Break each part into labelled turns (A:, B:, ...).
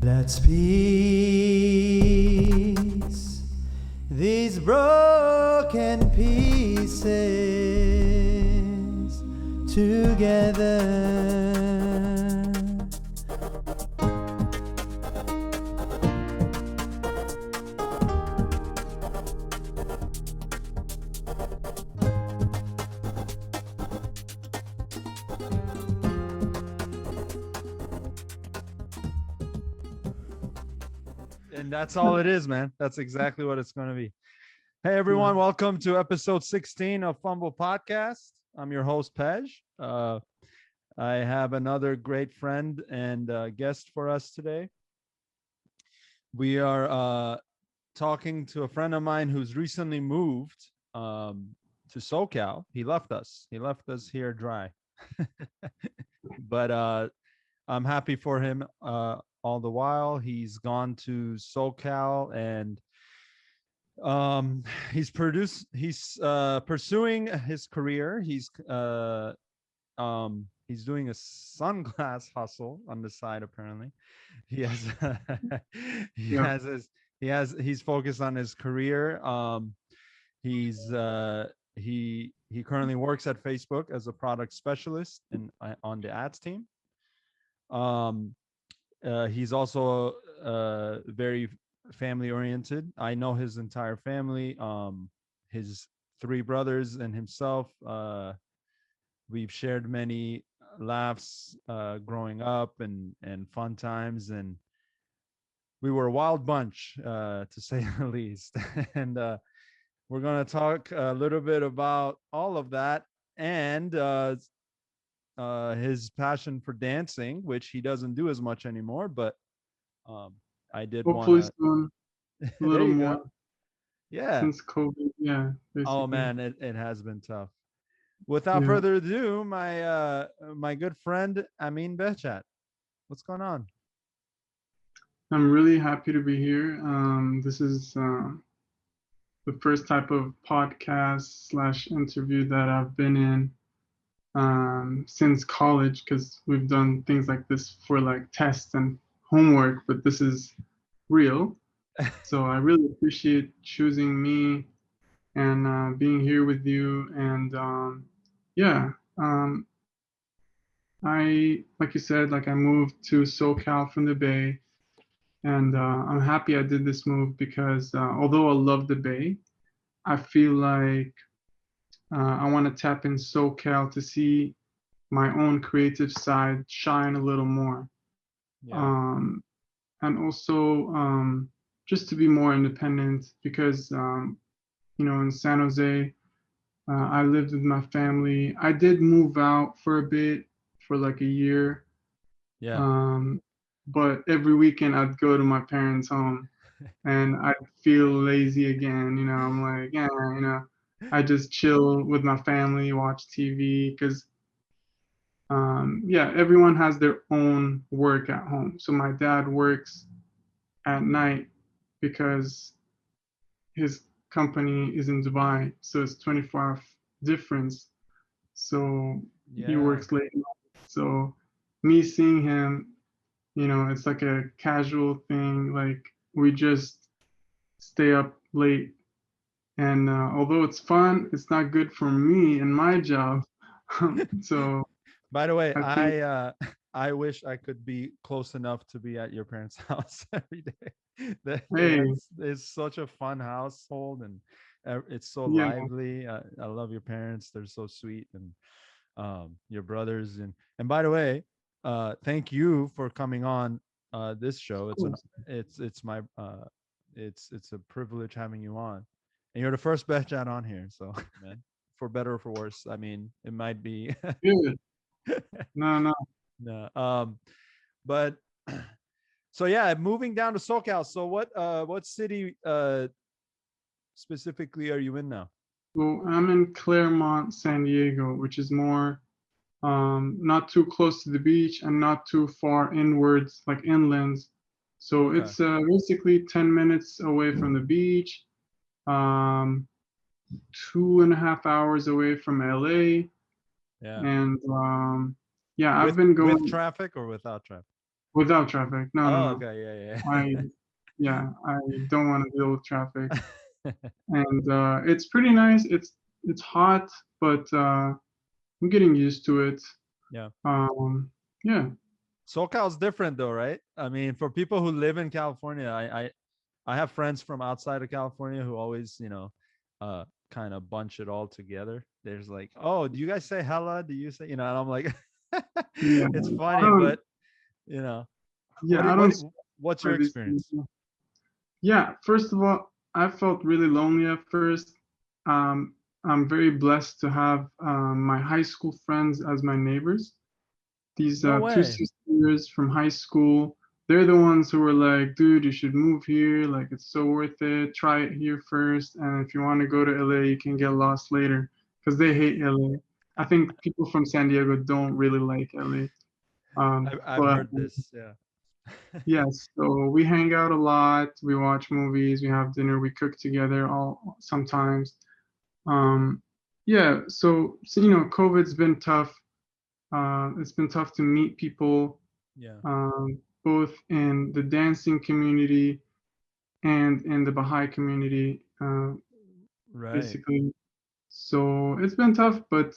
A: Let's piece these broken pieces together.
B: And that's all it is, man. That's exactly what it's going to be. Hey, everyone. Welcome to episode 16 of Fumble Podcast. I'm your host, Pej. I have another great friend and guest for us today. We are talking to a friend of mine who's recently moved to SoCal. He left us. He left us here dry. But I'm happy for him all the while. He's gone to SoCal and he's pursuing his career. He's doing a sunglass hustle on the side. Apparently he has he
C: Yeah.
B: has his he's focused on his career. He's he currently works at Facebook as a product specialist and on the ads team. He's also very family oriented. I know his entire family, his three brothers and himself. We've shared many laughs growing up and fun times, and we were a wild bunch to say the least. And we're going to talk a little bit about all of that and his passion for dancing, which he doesn't do as much anymore, but I did
C: Hopefully
B: want to.
C: soon, a
B: There
C: little
B: you
C: more
B: go. Yeah.
C: since COVID. Yeah,
B: Oh
C: basically.
B: man, it has been tough. Without
C: Yeah.
B: further ado, my good friend Amin Behjat. What's going on?
C: I'm really happy to be here. This is the first type of podcast slash interview that I've been in since college because we've done things like this for like tests and homework, but this is real. So I really appreciate choosing me and being here with you. And yeah, um, like you said, like I moved to SoCal from the Bay, and I'm happy I did this move because although I love the Bay, I feel like I want to tap in SoCal to see my own creative side shine a little more,
B: Yeah.
C: um, and also just to be more independent because in San Jose, I lived with my family. I did move out for a bit, for like a year.
B: Yeah.
C: Um, but every weekend I'd go to my parents' home and I'd feel lazy again. I'm like, yeah, I just chill with my family, watch TV because, yeah, everyone has their own work at home. So my dad works at night because his company is in Dubai. So it's 24-hour difference. So he
B: Yeah.
C: works late. So me seeing him, it's like a casual thing. Like we just stay up late. And although it's fun, it's not good for me and my job. So
B: By the way,
C: I think,
B: I wish I could be close enough to be at your parents' house every day.
C: hey,
B: It's such a fun household, and it's so
C: yeah,
B: lively. I love your parents; they're so sweet, and your brothers. And by the way, thank you for coming on this show.
C: of course.
B: It's my it's a privilege having you on, and you're the first best chat on here. So, man, for better or for worse, I mean, it might be.
C: Good. No, no.
B: No. But so yeah, moving down to SoCal. So what city specifically are you in now?
C: So I'm in Claremont, San Diego, which is more not too close to the beach and not too far inwards, like inlands. So
B: Okay.
C: it's basically 10 minutes away from the beach, um, 2.5 hours away from LA.
B: Yeah.
C: And yeah, I've been
B: With
C: going
B: traffic or without traffic?
C: Without traffic. No, no,
B: Oh,
C: no.
B: okay,
C: I, yeah, I don't want to deal with traffic.
B: yeah.
C: And it's pretty nice. It's hot, but I'm getting used to it.
B: Yeah.
C: Um, yeah.
B: SoCal's different though, right? I mean, for people who live in California, I have friends from outside of California who always, uh, kind of bunch it all together. There's like, oh, do you guys say hella? Do you say, and I'm like,
C: Yeah.
B: it's
C: I
B: funny,
C: don't.
B: but you know,
C: Yeah, I don't
B: what's your
C: specify these things.
B: experience?
C: Yeah. First of all, I felt really lonely at first. Um, I'm very blessed to have my high school friends as my neighbors. These
B: No
C: two
B: way.
C: sisters from high school, they're the ones who were like, dude, you should move here. Like, it's so worth it. Try it here first. And if you want to go to LA, you can get lost later because they hate LA. I think people from San Diego don't really like LA.
B: I've
C: But
B: heard this. Yeah.
C: yes, so we hang out a lot. We watch movies. We have dinner. We cook together all sometimes. Um, yeah, so COVID's been tough. It's been tough to meet people,
B: Yeah.
C: both in the dancing community and in the Baha'i community,
B: Right.
C: basically. So it's been tough, but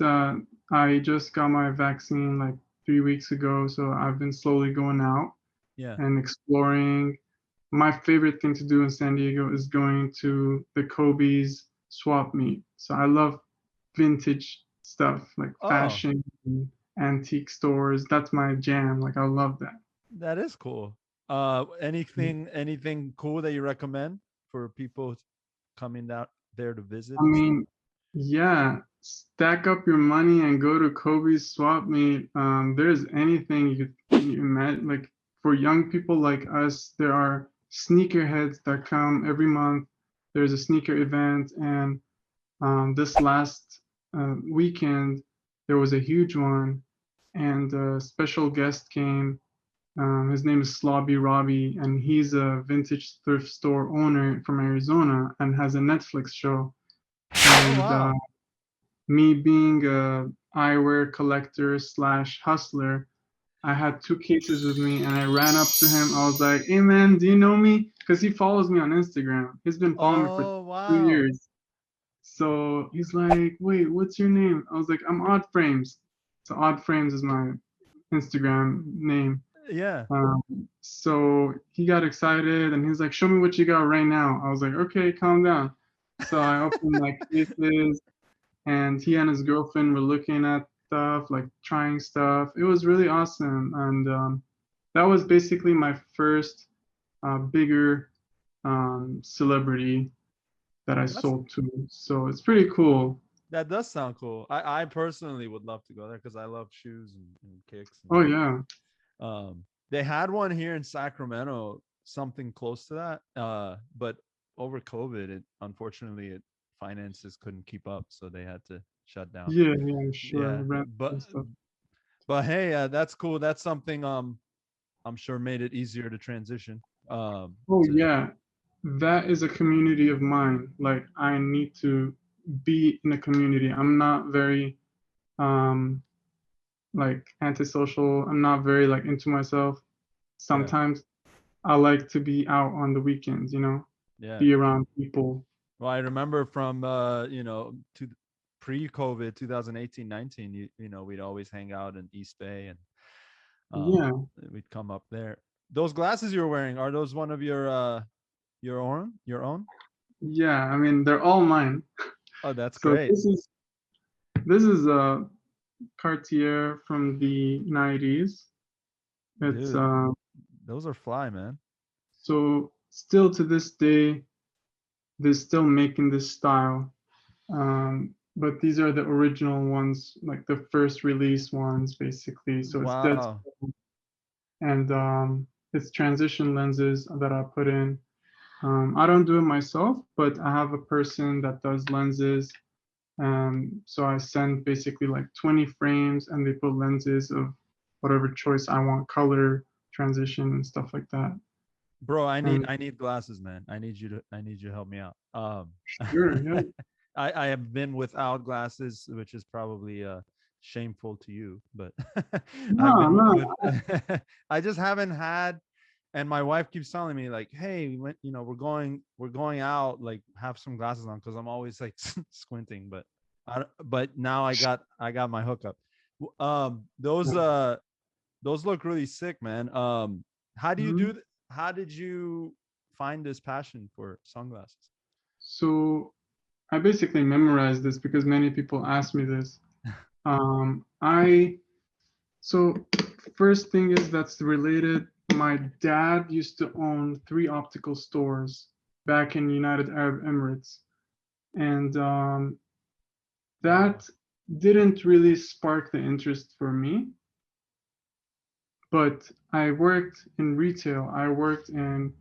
C: I just got my vaccine like 3 weeks ago, so I've been slowly going out
B: Yeah.
C: and exploring. My favorite thing to do in San Diego is going to the Kobe's swap meet. So I love vintage stuff like
B: Oh,
C: fashion and antique stores. That's my jam. Like I love that.
B: that is cool. Anything cool that you recommend for people coming out there to visit
C: I
B: and stuff?
C: mean, yeah, stack up your money and go to Kobe's swap meet. There's anything you could imagine. Like for young people like us, there are sneakerheads that come every month. There's a sneaker event, and this last weekend there was a huge one, and a special guest came. His name is Slobby Robbie, and he's a vintage thrift store owner from Arizona and has a Netflix show.
B: Oh
C: And
B: wow.
C: me being a eyewear collector slash hustler, I had two cases with me, and I ran up to him. I was like, "Hey man, do you know me?" Because he follows me on Instagram. He's been following me for
B: Oh
C: two
B: wow.
C: years. So he's like, "Wait, what's your name?" I was like, "I'm OddFrames." So OddFrames is my Instagram name.
B: Yeah.
C: Um, so he got excited and he's like, "Show me what you got right now." I was like, "Okay, calm down." So I opened my cases, and he and his girlfriend were looking at stuff, like trying stuff. It was really awesome, and that was basically my first bigger celebrity that I
B: That's
C: sold to. So it's pretty cool.
B: that does sound cool. I personally would love to go there because I love shoes and kicks and
C: Oh yeah,
B: they had one here in Sacramento, something close to that. But over COVID, it unfortunately it finances couldn't keep up, so they had to shut down.
C: yeah, yeah, I'm sure.
B: Yeah,
C: Rent
B: but
C: and stuff.
B: but hey, that's cool. That's something I'm sure made it easier to transition.
C: Oh
B: To
C: yeah, that is a community of mine. Like I need to be in a community. I'm not very um like antisocial. I'm not very like into myself.
B: yeah,
C: Sometimes I like to be out on the weekends,
B: yeah.
C: be around people.
B: Well, I remember from to pre-COVID 2018, 19, we'd always hang out in East Bay and um
C: Yeah,
B: we'd come up there. Those glasses you're wearing, are those one of your own? Your own?
C: yeah. I mean, they're all mine.
B: Oh, that's
C: So
B: great.
C: this is a Cartier from the 90s. It's
B: Dude, those are fly, man.
C: so still to this day, they're still making this style. But these are the original ones, like the first release ones, basically. So it's dead,
B: Wow.
C: and it's transition lenses that I put in. I don't do it myself, but I have a person that does lenses. So I send basically like 20 frames, and they put lenses of whatever choice I want, color, transition, and stuff like that.
B: Bro,
C: And
B: I need glasses, man. I need you to help me out.
C: sure, yeah,
B: I have been without glasses, which is probably shameful to you, but I've
C: No,
B: been
C: no.
B: with I just haven't had, and my wife keeps telling me like, hey, when, we're going out, like have some glasses on, because I'm always like squinting, but but now I got my hookup. Those look really sick, man. How do you
C: Mhm.
B: do how did you find this passion for sunglasses?
C: So I basically memorized this because many people ask me this. I so first thing is that's related. My dad used to own three optical stores back in United Arab Emirates, and that didn't really spark the interest for me. But I worked in retail. I worked in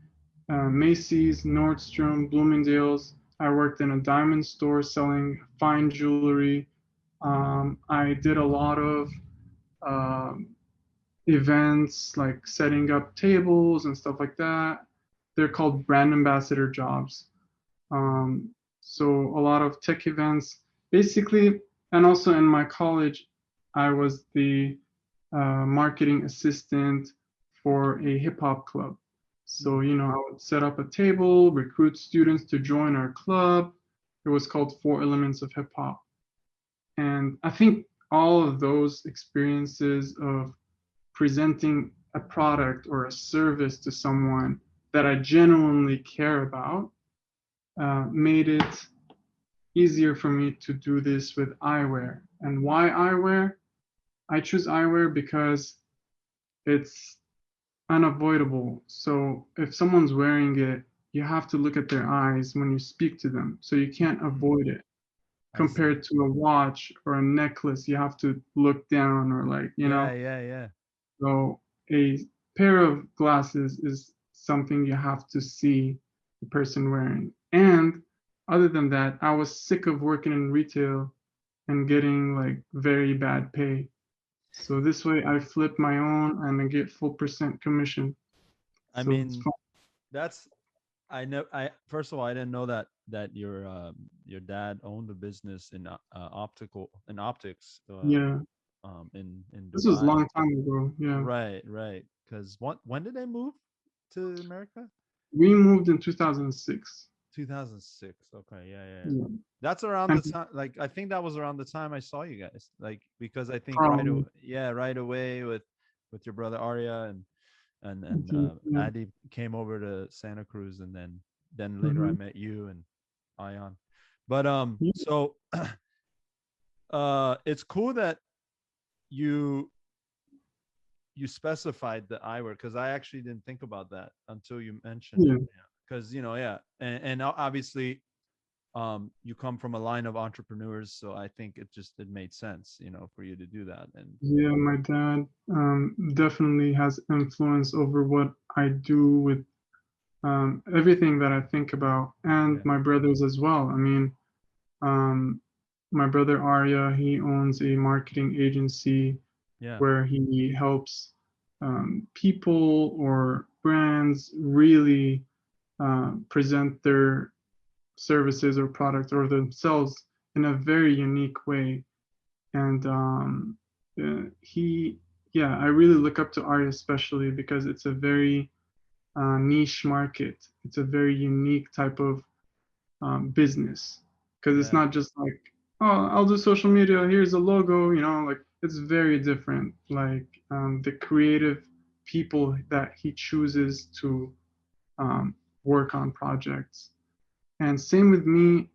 C: Macy's, Nordstrom, Bloomingdale's. I worked in a diamond store selling fine jewelry. I did a lot of um, events like setting up tables and stuff like that. They're called brand ambassador jobs. Um, so a lot of tech events, basically, and also in my college, I was the marketing assistant for a hip hop club. So, I would set up a table, recruit students to join our club. It was called Four Elements of Hip Hop. And I think all of those experiences of presenting a product or a service to someone that I genuinely care about made it easier for me to do this with eyewear. And why eyewear? I choose eyewear because it's unavoidable. So if someone's wearing it, you have to look at their eyes when you speak to them. So you can't avoid it.
B: I see.
C: Compared to a watch or a necklace, you have to look down or
B: Yeah, yeah, yeah.
C: So a pair of glasses is something you have to see the person wearing. And other than that, I was sick of working in retail and getting like very bad pay. So this way I flip my own and I get full percent commission.
B: I
C: So it's
B: mean,
C: fun.
B: that's I know. I First of all, I didn't know that your dad owned a business in optics
C: Yeah.
B: in
C: This was a
B: Dubai.
C: long time ago. Yeah.
B: Right, right. Because when did they move to America?
C: We moved in 2006.
B: 2006. Okay, yeah, yeah, yeah.
C: Yeah.
B: That's around
C: And
B: the time. Like I think that was around the time I saw you guys. Like because I think
C: probably
B: right away with your brother Arya and
C: yeah.
B: Adi came over to Santa Cruz, and then later I
C: Hmm.
B: met you and Ion. But
C: Yeah.
B: so it's cool that you you specified the eyewear, because I actually didn't think about that until you mentioned it.
C: Yeah.
B: Yeah, because yeah, and obviously you come from a line of entrepreneurs, so I think it made sense, for you to do that. And
C: Yeah, my dad definitely has influence over what I do with everything that I think about, and
B: yeah,
C: my brothers as well. I mean, um, my brother Arya, he owns a marketing agency
B: yeah,
C: where he helps people or brands really present their services or product or themselves in a very unique way. And he, yeah, I really look up to Arya especially because it's a very niche market. It's a very unique type of business because it's
B: yeah,
C: not just like, oh, I'll do social media. Here's a logo. Like it's very different. Like the creative people that he chooses to um, work on projects. And same with me.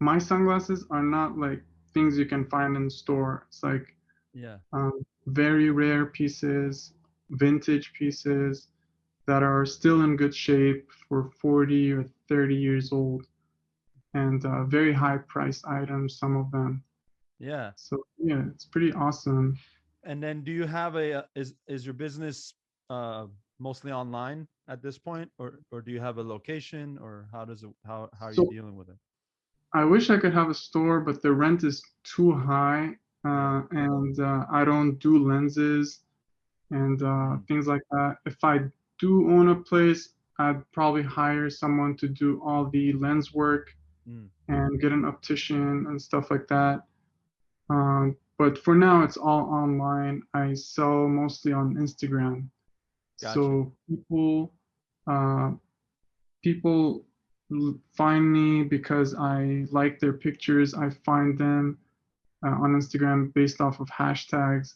C: My sunglasses are not like things you can find in the store. It's like
B: yeah,
C: very rare pieces, vintage pieces that are still in good shape for 40 or 30 years old, and very high priced items, some of them.
B: yeah.
C: So, yeah, it's pretty awesome.
B: And then do you have a is your business uh mostly online at this point, or do you have a location, or how are you
C: So,
B: dealing with it?
C: I wish I could have a store, but the rent is too high,
B: Yeah.
C: and I don't do lenses and
B: Mm,
C: things like that. If I do own a place, I'd probably hire someone to do all the lens work
B: mm,
C: and get an optician and stuff like that. but for now it's all online. I sell mostly on Instagram.
B: Got you.
C: So uh, people find me because I like their pictures. I find them on Instagram based off of hashtags.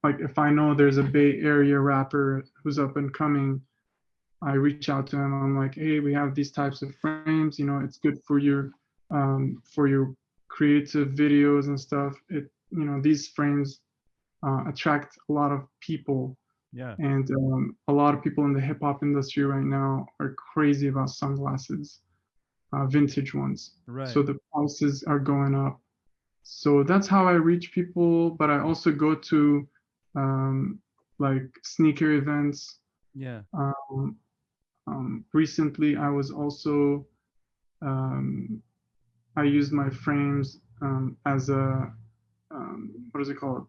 C: Like if I know there's a Bay Area rapper who's up and coming, I reach out to him. I'm like, hey, we have these types of frames. You know, it's good for your creative videos and stuff. These frames attract a lot of people,
B: Yeah.
C: and a lot of people in the hip hop industry right now are crazy about sunglasses, vintage ones.
B: Right.
C: So the prices are going up. So that's how I reach people. But I also go to um, like sneaker events.
B: Yeah.
C: Um, Recently, I was also I used my frames as a what is it called?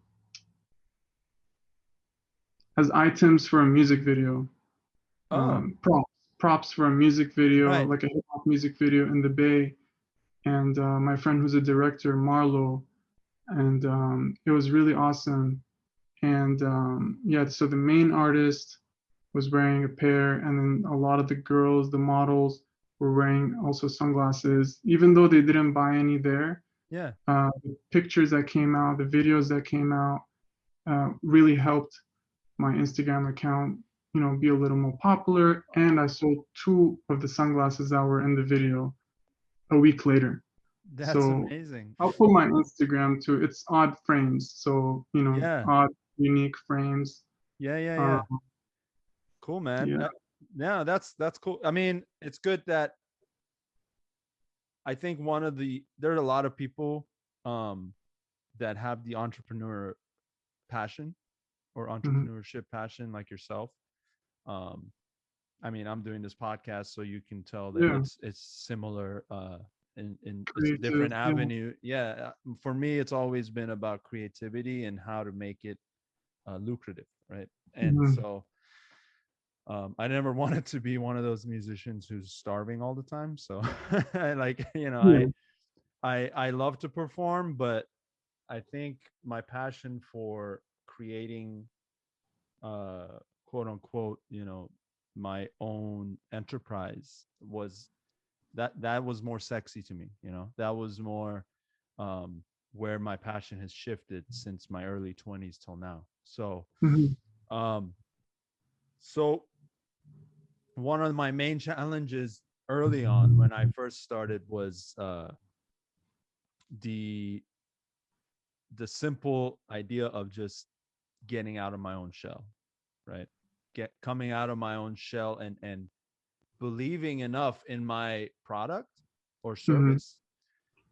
C: As items for a music video.
B: Oh,
C: Props for a music video,
B: right.
C: like a hip hop music video in the Bay. And my friend who's a director, Marlo, and it was really awesome. And yeah, so the main artist was wearing a pair, and then a lot of the girls, the models, were wearing also sunglasses, even though they didn't buy any there.
B: Yeah.
C: The pictures that came out, the videos that came out, really helped my Instagram account, be a little more popular. And I sold two of the sunglasses that were in the video a week later.
B: That's
C: So
B: amazing.
C: I'll put my Instagram too. It's Odd Frames. So,
B: Yeah.
C: odd, unique frames.
B: Yeah. Yeah.
C: Uh,
B: Yeah. Cool, man.
C: yeah.
B: Yeah, that's cool. I mean, it's good that I think there are a lot of people um that have the entrepreneur passion or
C: Mhm.
B: entrepreneurship passion like yourself. Um I mean, I'm doing this podcast so you can tell that
C: Yeah.
B: it's similar in it's a
C: Creative.
B: different
C: Yeah.
B: avenue. Yeah, for me it's always been about creativity and how to make it lucrative, right? And
C: Mhm.
B: so I never wanted to be one of those musicians who's starving all the time. So I like,
C: Yeah.
B: I love to perform, but I think my passion for creating quote unquote, my own enterprise was that was more sexy to me, that was more um where my passion has shifted since my early 20s till now.
C: Mhm.
B: Um so one of my main challenges early on when I first started was the the simple idea of just getting out of my own shell, right? Get coming out of my own shell and believing enough in my product or
C: Mhm.
B: service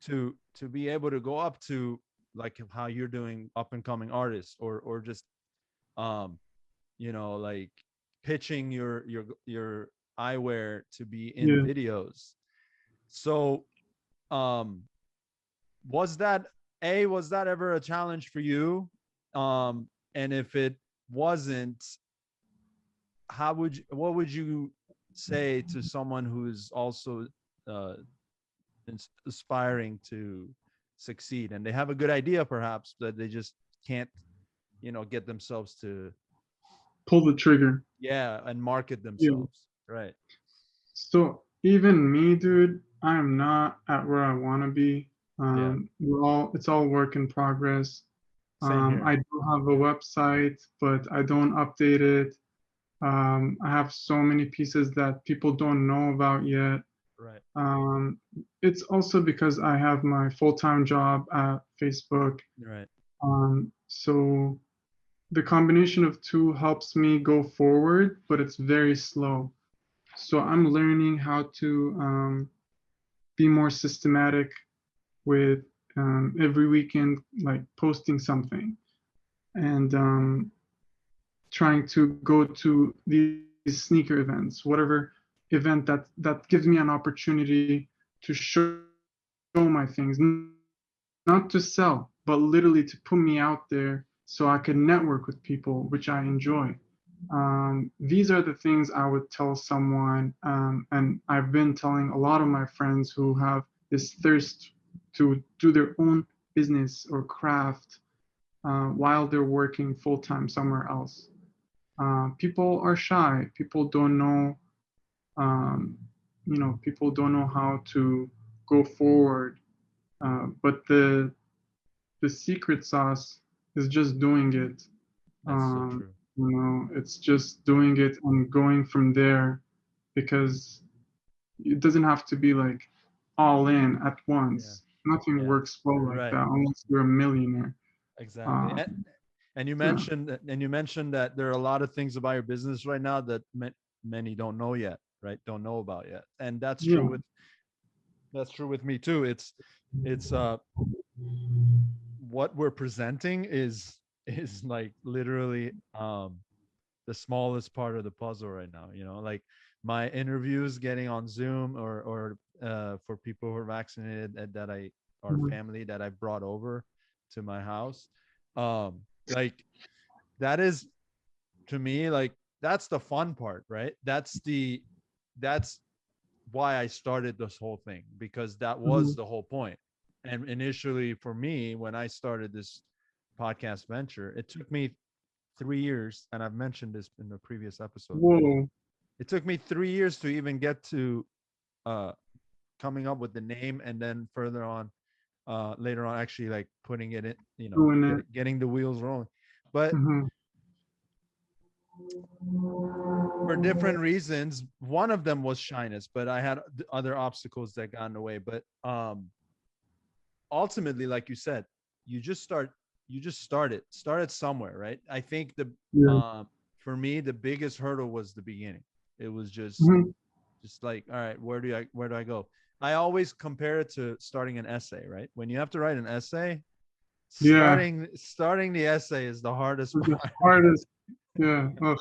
B: to be able to go up to like how you're doing up and coming artists or just um like pitching your eyewear to be in
C: Yeah.
B: videos. So um was that ever a challenge for you? And if it wasn't, what would you say to someone who's also uh aspiring to succeed and they have a good idea perhaps, but they just can't get themselves to,
C: Pull the trigger.
B: yeah, and market
C: Yeah.
B: themselves, right?
C: So even me, dude, I am not at where I want to be.
B: Yeah,
C: It's all work in progress.
B: same here.
C: I do have a website, but I don't update it. I have so many pieces that people don't know about yet.
B: Right.
C: Um, it's also because I have my full-time job at Facebook.
B: Right.
C: So the combination of two helps me go forward, but it's very slow. So I'm learning how to be more systematic with every weekend, like posting something and trying to go to these sneaker events, whatever event that gives me an opportunity to show my things, not to sell, but literally to put me out there so I can network with people, which I enjoy. These are the things I would tell someone, and I've been telling a lot of my friends who have this thirst to do their own business or craft while they're working full time somewhere else. People are shy. People don't know, um, people don't know how to go forward. But the secret sauce is just doing it.
B: That's so true.
C: It's just doing it and going from there, because it doesn't have to be like all in at
B: Yeah.
C: once. Nothing
B: Yeah.
C: works well like
B: Right.
C: that unless you're a millionaire.
B: Exactly.
C: Um,
B: And
C: yeah,
B: you mentioned that there are a lot of things about your business right now that many don't know yet, right? Don't know about yet. And
C: yeah,
B: that's true with me too. It's what we're presenting is like literally the smallest part of the puzzle right now, like my interviews getting on Zoom or for people who are vaccinated that I or
C: mhm,
B: family that I brought over to my house. Like that is, to me, like that's the fun part, right? That's why I started this whole thing, because that was
C: mhm,
B: the whole point. And initially for me, when I started this podcast venture, it took me 3 years, and I've mentioned this in the previous episode.
C: whoa,
B: It took me 3 years to even get to uh coming up with the name, and then further on, later on, actually like putting it in,
C: doing it.
B: getting the wheels rolling. But
C: Mhm,
B: for different reasons, one of them was shyness, but I had other obstacles that got in the way. But ultimately, like you said, you just start it started somewhere, right? I think the
C: yeah,
B: for me, the biggest hurdle was the beginning. It was
C: mhm,
B: just like, all right, where do I go? I always compare it to starting an essay, right? When you have to write an essay,
C: yeah.
B: starting the essay is the hardest
C: The
B: part,
C: hardest, yeah. Ugh,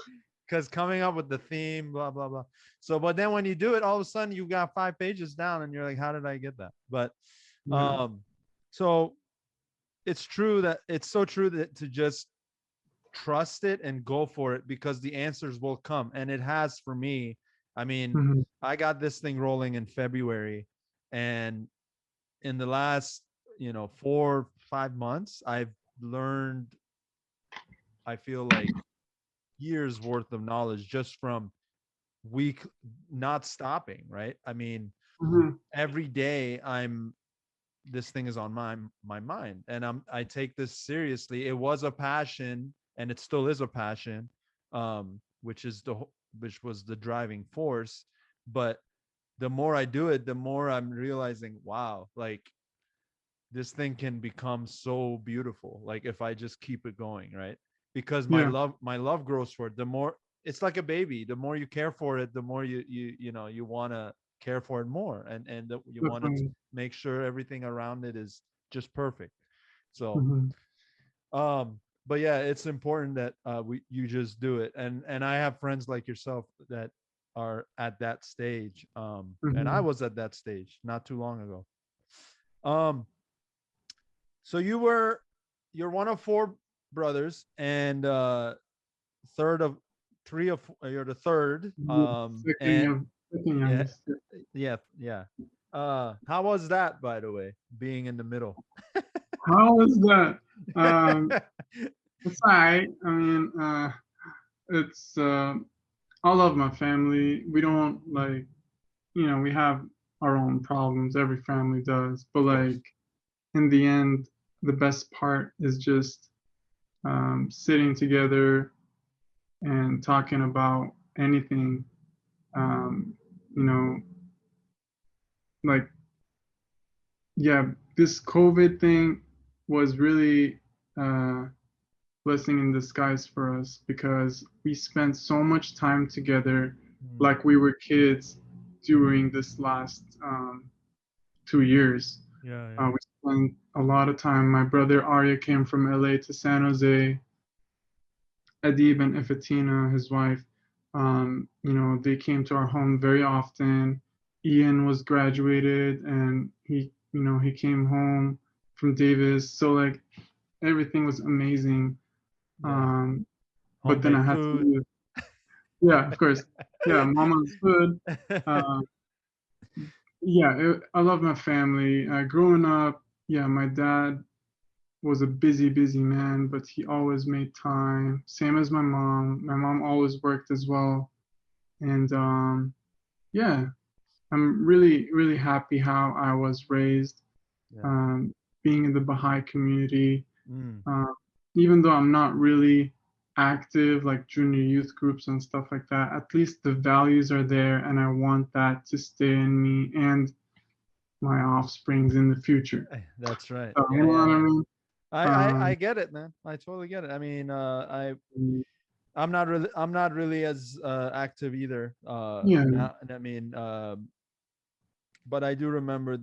B: because coming up with the theme, blah blah blah. So, but then when you do it, all of a sudden you got 5 pages down, and you're like, how did I get that? But
C: yeah,
B: um, so it's so true that to just trust it and go for it, because the answers will come, and it has for me. I mean,
C: mhm,
B: I got this thing rolling in February, and in the last 4 5 months, I've learned, I feel like, years worth of knowledge just from week not stopping, right? I mean,
C: mhm,
B: every day I'm this thing is on my mind, and I take this seriously. It was a passion, and it still is a passion, which was the driving force. But the more I do it, the more I'm realizing, wow, like this thing can become so beautiful, like if I just keep it going, right? Because
C: yeah,
B: my love grows for it. The more, it's like a baby, the more you care for it, the more you want to care for it more, and you want to
C: definitely.
B: make sure everything around it is just perfect. So
C: Mhm,
B: but yeah, it's important that you just do it, and I have friends like yourself that are at that stage, and I
C: mhm.
B: was at that stage not too long ago. um so you're one of four brothers, and third of three of you're the third.
C: Yeah,
B: And
C: second
B: yeah,
C: youngest. Yeah.
B: yeah. How was that, by the way, being in the middle?
C: How was that? Um, it's alright. I mean, it's I love my family. We don't like, we have our own problems. Every family does, but
B: Of course.
C: like in the end, the best part is just sitting together and talking about anything. Um, you know, like, yeah, this COVID thing was really blessing in disguise for us, because we spent so much time together
B: Mm,
C: like we were kids during this last 2 years.
B: yeah, yeah.
C: We spent a lot of time. My brother Arya came from LA to San Jose. Adib and Ifatina, his wife, they came to our home very often. Ian was graduated, and he came home from Davis. So like everything was amazing.
B: Yeah.
C: Um, but then I
B: Homemade
C: had to
B: food.
C: leave. Yeah, of course. Yeah, mama's food. Uh, yeah, I love my family. Growing up, yeah, my dad. was a busy man, but he always made time. Same as my mom. My mom always worked as well. And yeah, I'm really happy how I was raised,
B: Yeah.
C: um, being in the Baha'i community.
B: Mm.
C: Uh, Even though I'm not really active like junior youth groups and stuff like that, at least the values are there, and I want that to stay in me and my offsprings in the future.
B: That's right.
C: So, you
B: Yeah,
C: know
B: yeah,
C: what I
B: yeah.
C: mean?
B: I get it, man. I totally get it. I mean, I'm not really as active either.
C: Yeah,
B: Now, I mean, but I do remember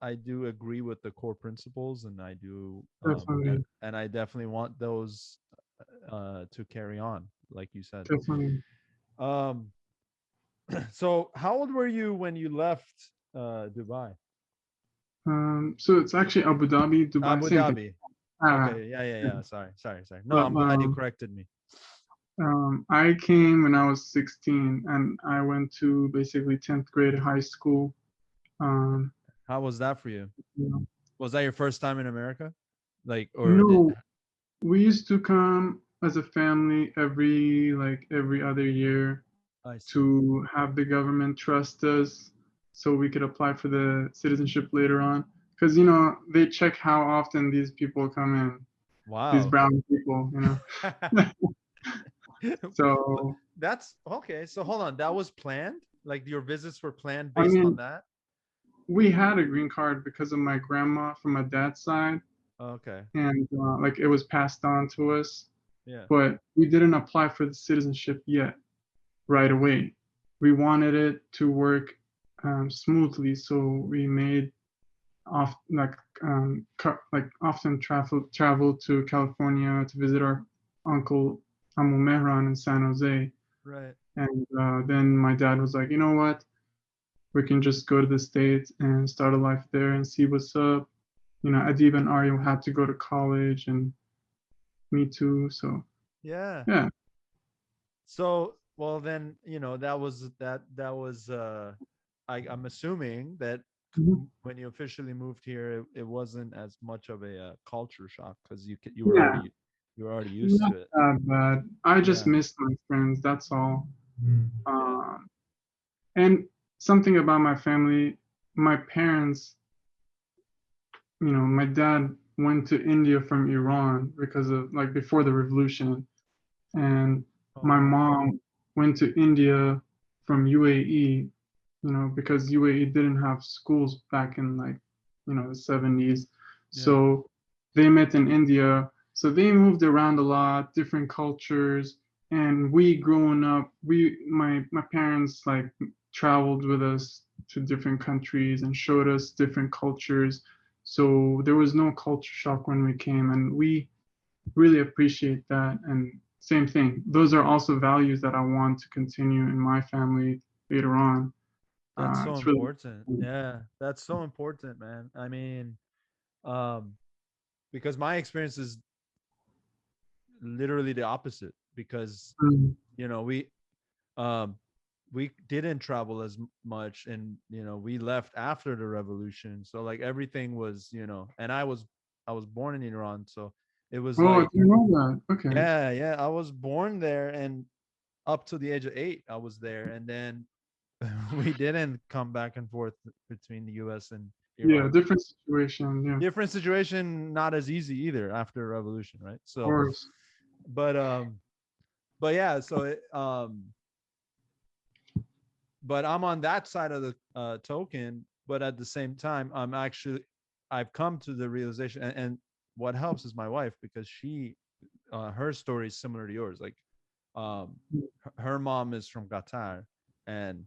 B: I do agree with the core principles, and I do
C: definitely,
B: and I definitely want those to carry on, like you said.
C: definitely.
B: Um, so how old were you when you left Dubai?
C: So it's actually Abu Dhabi, Dubai,
B: Abu
C: same thing.
B: Dhabi.
C: Ah,
B: Okay, yeah, yeah,
C: yeah.
B: yeah. Sorry. No,
C: But
B: I'm glad you corrected me.
C: I came when I was 16, and I went to basically 10th grade high school. Um,
B: How was that for you?
C: you know,
B: Was that your first time in America? Like, or did
C: no, we used to come as a family every other year
B: I see?
C: to have the government trust us so we could apply for the citizenship later on. Because, they check how often these people come in, these
B: Wow.
C: brown people,
B: But
C: So,
B: that's okay. So hold on, that was planned? Like your visits were planned
C: I
B: based on
C: mean,
B: that?
C: we had a green card because of my grandma from my dad's side,
B: Okay.
C: and like it was passed on to us,
B: Yeah.
C: but we didn't apply for the citizenship yet right away. We wanted it to work smoothly, so we made off like often travel to California to visit our uncle Amu Mehran in San Jose.
B: Right.
C: And then my dad was like, you know what? We can just go to the States and start a life there and see what's up. Adib and Arya had to go to college, and me too. So
B: Yeah.
C: yeah.
B: So, well then, that was I'm assuming that
C: Mhm.
B: when you officially moved here, it wasn't as much of a culture shock because
C: Yeah,
B: you were already used
C: not
B: to it.
C: that bad. I just
B: Yeah.
C: missed my friends. That's all.
B: Yeah.
C: Um, and something about my family, my parents, my dad went to India from Iran because of like before the revolution, and my
B: Oh,
C: mom went to India from UAE, because UAE didn't have schools back in like, the 70s.
B: yeah.
C: So they met in India. So they moved around a lot, different cultures. And we growing up, my parents like traveled with us to different countries and showed us different cultures. So there was no culture shock when we came, and we really appreciate that. And same thing, those are also values that I want to continue in my family later on.
B: That's so
C: It's really
B: important. Yeah, that's so important, man. I mean, um, because my experience is literally the opposite. Because
C: mm,
B: you know we um we didn't travel as much, and we left after the revolution. So like everything was, and I was born in Iran, so it was
C: oh, I
B: like,
C: didn't know that. Okay.
B: yeah, yeah, I was born there, and up to the age of 8 I was there, and then we didn't come back and forth between the US and
C: Yeah,
B: Iran.
C: different situation. Yeah, of
B: Different situation, not as easy either after revolution, right? So
C: course.
B: but but yeah, so but I'm on that side of the token. But at the same time, I've come to the realization, and what helps is my wife, because her story is similar to yours. Like, her mom is from Qatar, and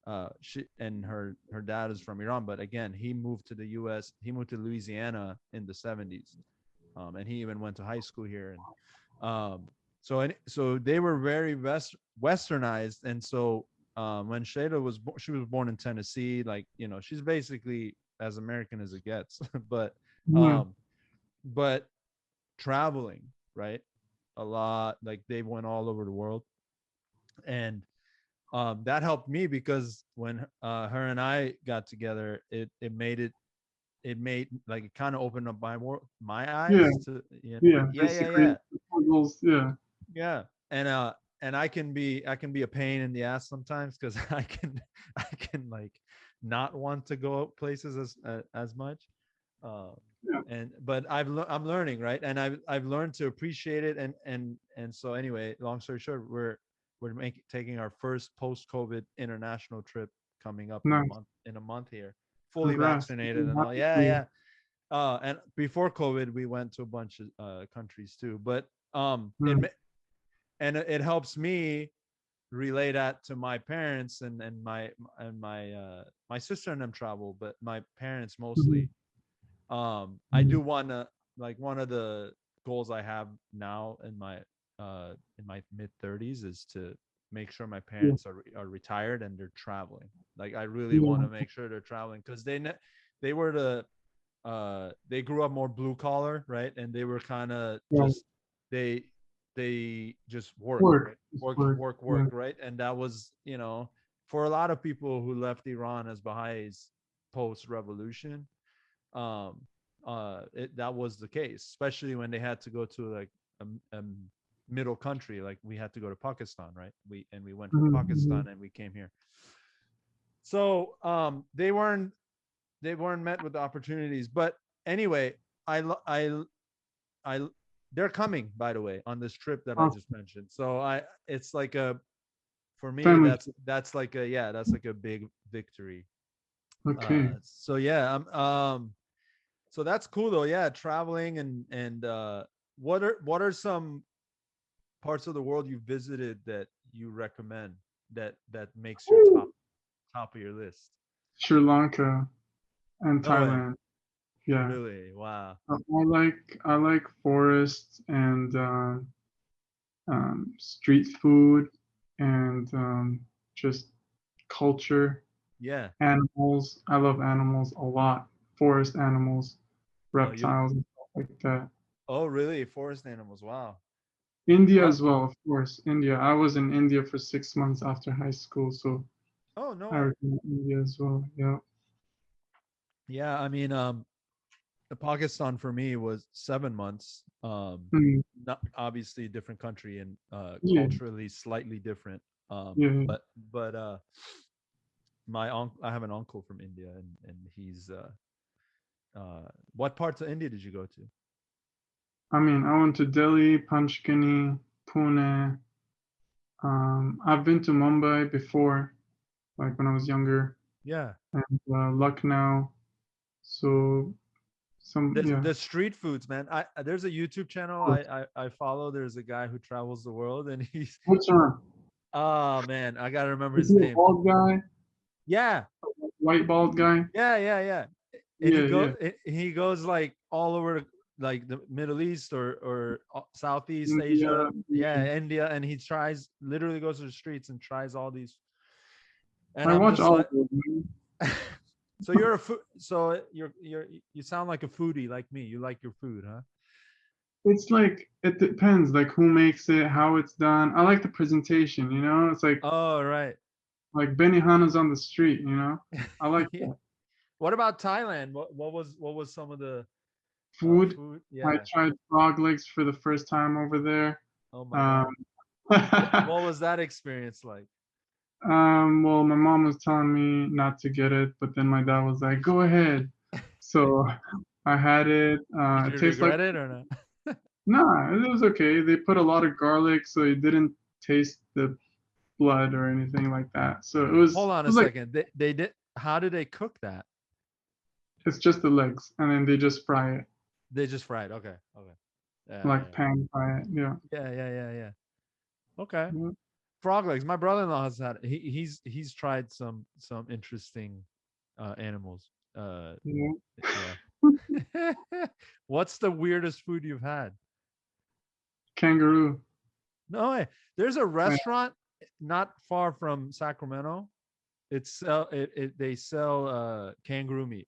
B: her dad is from Iran. But again, he moved to the U.S. He moved to Louisiana in the 70s, and he even went to high school here. And so they were very westernized, and so when Shayla she was born in Tennessee. Like, she's basically as American as it gets. but
C: Yeah,
B: um, but traveling, right, a lot. Like, they went all over the world, and that helped me, because when her and I got together, it made it it made like it kind of opened up my
C: Yeah,
B: eyes to
C: yeah,
B: yeah, yeah,
C: basically
B: yeah,
C: the puzzles, yeah.
B: yeah. And I can be a pain in the ass sometimes because I can like not want to go places as much. Uh,
C: Yeah.
B: but I'm learning, right? And I've learned to appreciate it. And so anyway, long story short, we're taking our first post-COVID international trip coming up in a
C: Nice.
B: month here, fully
C: Congrats.
B: vaccinated
C: I'm
B: and all.
C: happy
B: Yeah,
C: for you.
B: yeah. And before COVID, we went to a bunch of countries too. But
C: Mm,
B: it helps me relay that to my parents and my sister and them travel, but my parents
C: mhm,
B: mostly. I
C: mhm.
B: do want to, like, one of the goals I have now in my mid 30s is to make sure my
C: Yeah,
B: parents are retired and they're traveling. Like I really want
C: yeah,
B: to make sure they're traveling because they were they grew up more blue collar, right? And they were kind of
C: right.
B: just they they just worked,
C: Work,
B: right?
C: it's
B: Work,
C: work.
B: work,
C: Yeah,
B: work, right? And that was, for a lot of people who left Iran as Baha'is post revolution, um that was the case, especially when they had to go to like a middle country, like we had to go to Pakistan, right? We went from
C: mhm,
B: Pakistan
C: mhm.
B: and we came here. So they weren't met with the opportunities. But anyway, I they're coming, by the way, on this trip that I just
C: Awesome.
B: mentioned. So it's like a for me
C: Family.
B: that's like a yeah, that's like a big victory.
C: Okay.
B: So yeah, so that's cool though. Yeah, traveling and what are some parts of the world you visited that you recommend that makes your
C: Woo!
B: top of your list?
C: Sri Lanka and
B: No way.
C: Thailand. Yeah.
B: Really? Wow.
C: I like forests and street food and just culture,
B: Yeah.
C: animals. I love animals a lot. Forest animals,
B: Oh, you
C: reptiles, and stuff like that.
B: oh really? Forest animals. Wow.
C: India
B: Well,
C: as well, of course. India. I was in India for 6 months after high school, so
B: oh no
C: I
B: way.
C: recommend India as well. Yeah.
B: Yeah, I mean, Pakistan for me was 7 months.
C: Mm,
B: Not obviously a different country and
C: yeah.
B: culturally slightly different.
C: Yeah.
B: But I have an uncle from India and he's what parts of India did you go to?
C: I mean, I went to Delhi, Panchgani, Pune. I've been to Mumbai before, like when I was younger,
B: Yeah.
C: and Lucknow. So yeah.
B: The street foods, man. There's a YouTube channel
C: Of course.
B: I follow. There's a guy who travels the world and he's
C: Which one?
B: oh man, I gotta remember
C: Is
B: his
C: he a
B: name.
C: bald guy?
B: Yeah,
C: White bald guy?
B: yeah, yeah, yeah. And
C: Yeah, yeah.
B: he goes like all over like the Middle East or Southeast
C: India.
B: Asia, yeah,
C: Yeah.
B: India, and he tries literally goes to the streets and tries all these. And
C: I
B: I'm
C: watch
B: just
C: all
B: like,
C: of them, man.
B: so you're a food, so you sound like a foodie like me. You like your food, huh?
C: It's like it depends, like who makes it, how it's done. I like the presentation, you know? It's
B: Oh, right.
C: like Benihana's on the street, you know? I like
B: Yeah.
C: that.
B: What about Thailand? What was some of the
C: Food.
B: food?
C: I
B: Yeah.
C: tried frog legs for the first time over there.
B: Oh my
C: Um,
B: God. What was that experience like?
C: well, my mom was telling me not to get it, but then my dad was like, "Go ahead." So I had it.
B: Did
C: It
B: you
C: tastes like
B: regret it or not?
C: nah, it was okay. They put a lot of garlic, so it didn't taste the blood or anything like that. So it was
B: Hold
C: it
B: on a
C: was like
B: second. They did. How did they cook that?
C: it's just the legs, and then they just fry it
B: They just fried. Okay. Okay. Yeah.
C: like pan fry it. Yeah.
B: Yeah. Yeah. Yeah. Yeah. Okay.
C: Yeah.
B: Frog legs. My brother-in-law has had. He's tried some interesting animals.
C: Yeah.
B: Yeah. What's the weirdest food you've had?
C: Kangaroo.
B: No way. There's a
C: I,
B: restaurant not far from Sacramento. They sell kangaroo meat.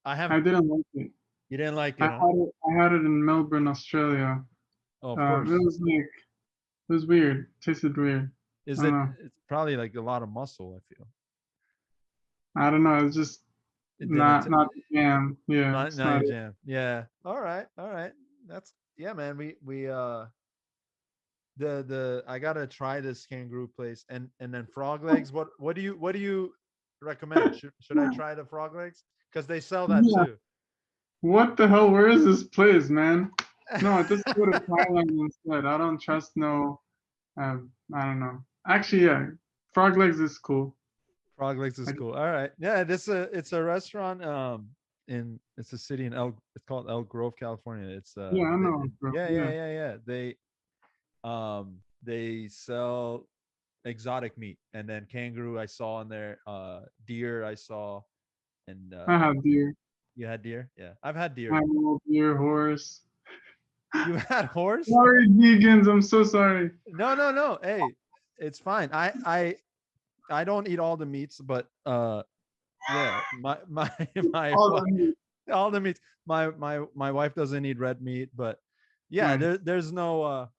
B: I have
C: I didn't like it.
B: You didn't like
C: I
B: it, huh?
C: had it. I had it in Melbourne, Australia.
B: Oh, of course.
C: It was weird. Tasted weird. I
B: Is
C: don't
B: it
C: know.
B: it's probably like a lot of muscle, I feel.
C: I don't know. It's just
B: It didn't.
C: not the jam. Yeah,
B: Not
C: it's
B: not
C: not
B: your
C: it.
B: jam. Yeah. All right. All right. That's yeah, man. We the I gotta try this kangaroo place and then frog legs. What do you recommend? Should I try the frog legs? Because they sell that
C: Yeah.
B: too.
C: What the hell? Where is this place, man? No, just go to Thailand instead. I don't trust no. I don't know. Actually, yeah, frog legs is cool.
B: Frog legs is
C: I,
B: cool. All right. Yeah, it's a restaurant in it's a city in it's called El Grove, California. It's
C: yeah, I know, bro.
B: yeah, yeah,
C: Yeah.
B: yeah, yeah. They sell exotic meat, and then kangaroo I saw in there, deer I saw, and
C: I have deer.
B: you had deer? Yeah. I've had deer.
C: Animal, deer, horse.
B: You had horse?
C: Sorry, vegans. I'm so sorry.
B: No, no, no. Hey, it's fine. I don't eat all the meats, but yeah, my my
C: All
B: wi-
C: the meat.
B: all the meats. My wife doesn't eat red meat, but yeah,
C: Nice.
B: there's no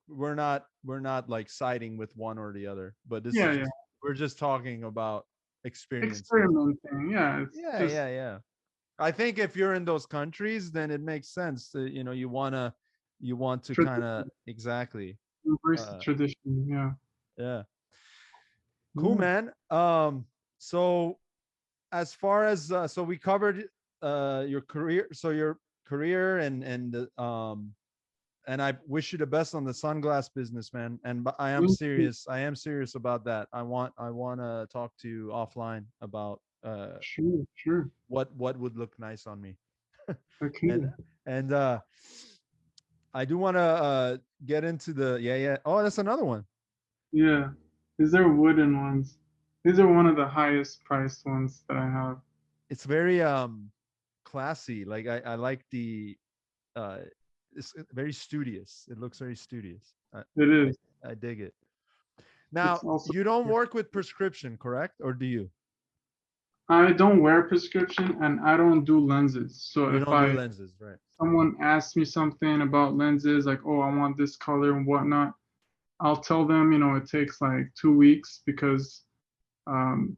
B: we're not like siding with one or the other, but this
C: Yeah,
B: is
C: yeah.
B: just we're just talking about experiences.
C: Experimenting. Yeah, it's
B: Yeah,
C: just
B: yeah, yeah. I think if you're in those countries, then it makes sense to, you want to kind of
C: tradition.
B: exactly.
C: Embrace the
B: Uh,
C: tradition. Yeah.
B: yeah. Cool,
C: Yeah.
B: man. So as far as so we covered your career, so your career and I wish you the best on the sunglass business, man. And but I am
C: Thank you.
B: serious. I am serious about that. I want to talk to you offline about
C: Sure, sure.
B: what would look nice on me. and
C: Okay.
B: and I do want to get into the yeah, yeah. Oh, that's another one.
C: Yeah. These are wooden ones. These are one of the highest priced ones that I have.
B: It's very classy. Like I like the uh it's very studious. It looks very studious.
C: It
B: I,
C: is.
B: I dig it.
C: It's
B: Now,
C: also.
B: you don't work with prescription, correct? Or do you?
C: I don't wear prescription and I don't do lenses. So
B: You
C: if
B: don't do
C: I
B: lenses, right?
C: someone asks me something about lenses, like, oh, I want this color and whatnot, I'll tell them, it takes like 2 weeks because um,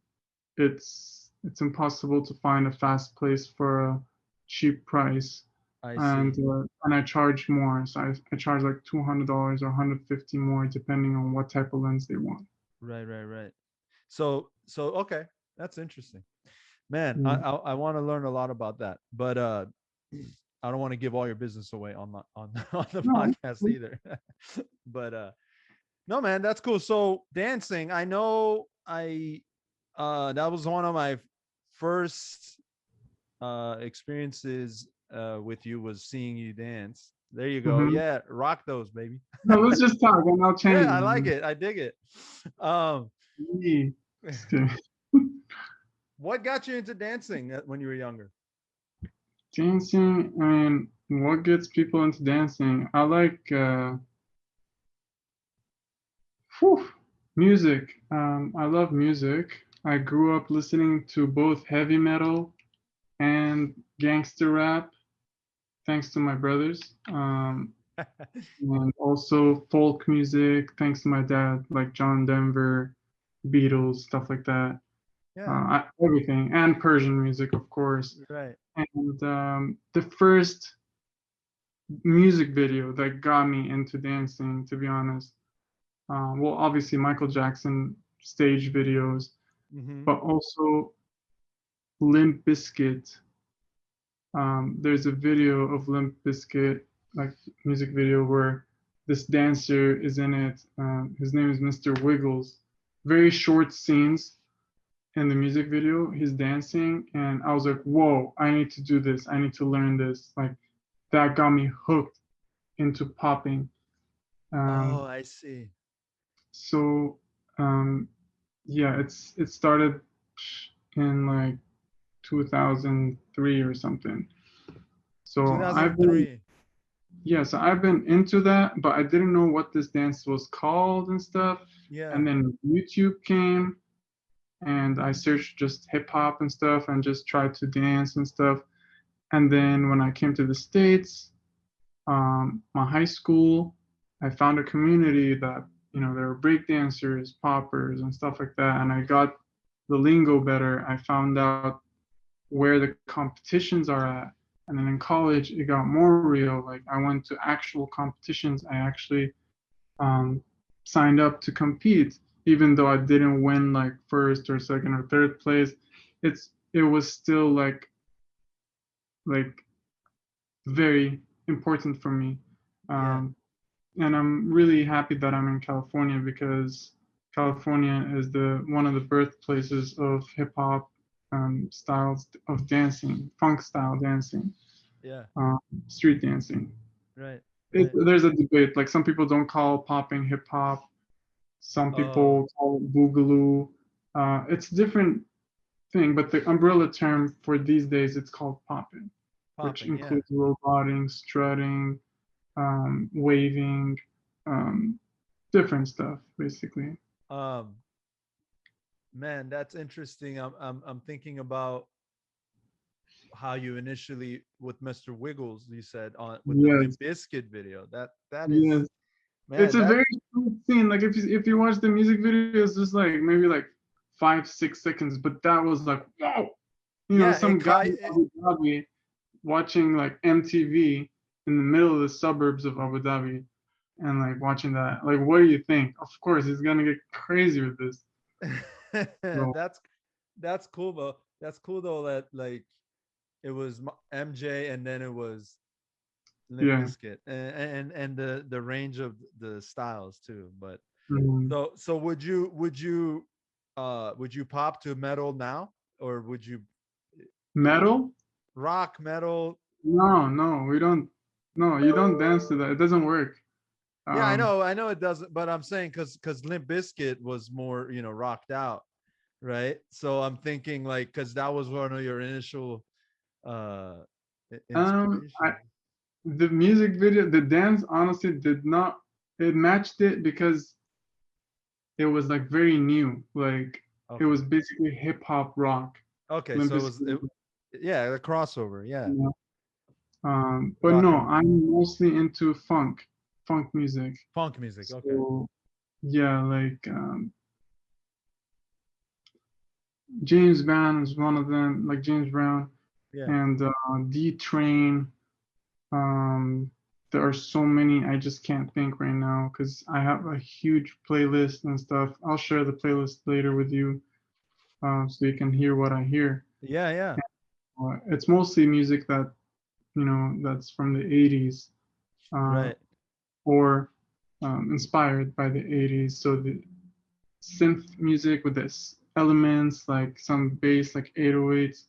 C: it's impossible to find a fast place for a cheap price,
B: I
C: and
B: see.
C: I charge more. So I charge like $200 or 150 more depending on what type of lens they want.
B: Right, right, right. So okay, that's interesting. Man, I
C: Mm.
B: I want to learn a lot about that. But I don't want to give all your business away on on on the
C: No,
B: podcast either. But no, man, that's cool. So dancing, I know that was one of my first experiences with you was seeing you dance. There you go.
C: mhm.
B: Yeah, rock those, baby.
C: No, let's just talk and I'll
B: Yeah,
C: change
B: I like
C: them.
B: it. I dig it. Um,
C: Yeah. Just kidding.
B: what got you into dancing when you were younger?
C: Dancing, I mean, what gets people into dancing? I like whew, music. I love music. I grew up listening to both heavy metal and gangster rap, thanks to my brothers. And also folk music, thanks to my dad, like John Denver, Beatles, stuff like that.
B: Yeah,
C: Everything, and Persian music, of course.
B: right.
C: And the first music video that got me into dancing, to be honest, well, obviously Michael Jackson stage videos,
B: Mm-hmm.
C: but also Limp Bizkit. There's a video of Limp Bizkit, like music video, where this dancer is in it. His name is Mr. Wiggles. Very short scenes in the music video. He's dancing, and I was like, "Whoa! I need to do this. I need to learn this." Like that got me hooked into popping.
B: Oh,
C: Um,
B: I see.
C: so um, yeah, it started in like 2003 or something. So I've been
B: 2003.
C: Yeah, so I've been into that, but I didn't know what this dance was called and stuff.
B: Yeah.
C: And then YouTube came, and I searched just hip hop and stuff and just tried to dance and stuff. And then when I came to the States, my high school, I found a community that, there were break dancers, poppers, and stuff like that. And I got the lingo better. I found out where the competitions are at. And then in college, it got more real. Like I went to actual competitions. I actually signed up to compete, even though I didn't win like first or second or third place. It was still like very important for me.
B: Yeah.
C: And I'm really happy that I'm in California because California is the one of the birthplaces of hip hop styles of dancing, funk style dancing,
B: Yeah.
C: um, street dancing.
B: Right. Right.
C: There's a debate. Like some people don't call popping hip hop. Some
B: Oh,
C: people call it boogaloo. It's a different thing, but the umbrella term for these days it's called popping, which
B: popping. Yeah.
C: includes roboting, strutting, waving, um, different stuff basically.
B: Um, man, that's interesting. I'm thinking about how you initially with Mr. Wiggles, you said on with the Limp
C: Yes,
B: Bizkit video. That is
C: yes. It's
B: man,
C: a
B: that
C: very short scene. Like if you watch the music video, it's just like maybe like 5 6 seconds, but that was like wow.
B: yeah,
C: Some guy in Abu Dhabi watching like MTV in the middle of the suburbs of Abu Dhabi and like watching that. Like, what do you think? Of course, he's gonna get crazy with this. So,
B: that's that's cool, but that's cool though that like it was MJ and then it was Limp
C: yeah.
B: Bizkit and the range of the styles too. But
C: Mhm.
B: so would you pop to metal now or would you
C: Metal?
B: rock metal?
C: No, no, we don't. No, you don't dance to that. It doesn't work.
B: Yeah,
C: Um,
B: I know it doesn't, but I'm saying because Limp Bizkit was more rocked out, right? So I'm thinking like because that was one of your initial uh
C: I
B: inspiration.
C: the music video, the dance honestly did not. It matched it because it was like very new. Like it
B: Okay.
C: was basically hip hop rock.
B: Okay,
C: Limp
B: so
C: Bizkit,
B: yeah, the crossover, yeah.
C: you know. But
B: Rock
C: no,
B: and
C: I'm mostly into funk music.
B: funk music. Okay.
C: So yeah, like James Brown is one of them, like James Brown
B: Yeah.
C: and D Train. Um, there are so many I just can't think right now because I have a huge playlist and stuff. I'll share the playlist later with you, so you can hear what I hear.
B: Yeah, yeah.
C: It's mostly music that that's from the 80s, uh,
B: Right.
C: or inspired by the 80s. So the synth music with this elements like some bass, like 808s.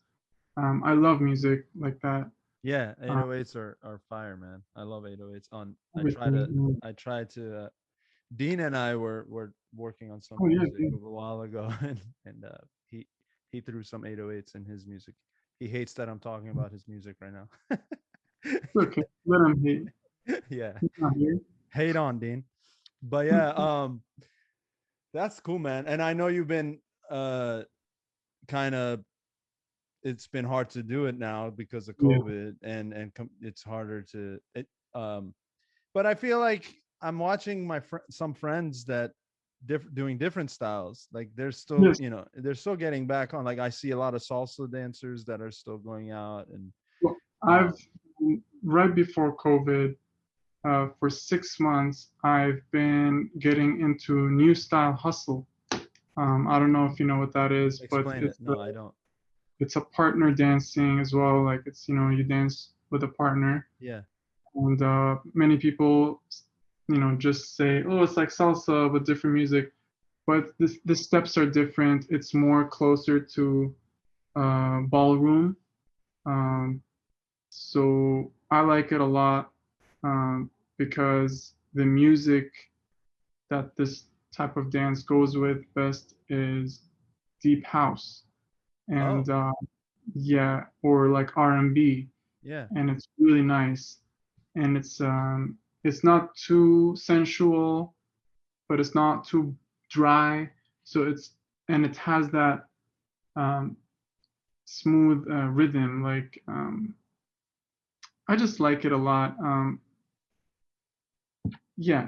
C: I love music like that.
B: Yeah,
C: Uh,
B: 808s are fire, man. I love 808s on
C: everything.
B: I try to Dean and I were working on some
C: Oh yeah,
B: music
C: yeah.
B: a while ago and he he threw some 808s in his music. He hates that I'm talking about his music right now.
C: It's okay. Let him hate.
B: Yeah.
C: He's not here.
B: Hate on Dean. But yeah, that's cool, man. And I know you've been kind of it's been hard to do it now because of
C: Yeah.
B: COVID and it's harder to it but I feel like I'm watching some friends that doing different styles. Like they're still,
C: Yes.
B: they're still getting back on. Like I see a lot of salsa dancers that are still going out and
C: Well,
B: uh
C: I've right before COVID, for 6 months, I've been getting into new style hustle. I don't know if you know what that is, but
B: explain it. No, I don't.
C: it's a partner dancing as well. Like it's you dance with a partner,
B: Yeah.
C: and many people just say, oh, it's like salsa with different music, but the steps are different. It's more closer to ballroom. Um, so I like it a lot, because the music that this type of dance goes with best is deep house and
B: Oh,
C: yeah, or like R&B,
B: yeah.
C: and it's really nice. And it's not too sensual, but it's not too dry. So it has that um, smooth rhythm. Like I just like it a lot. Yeah,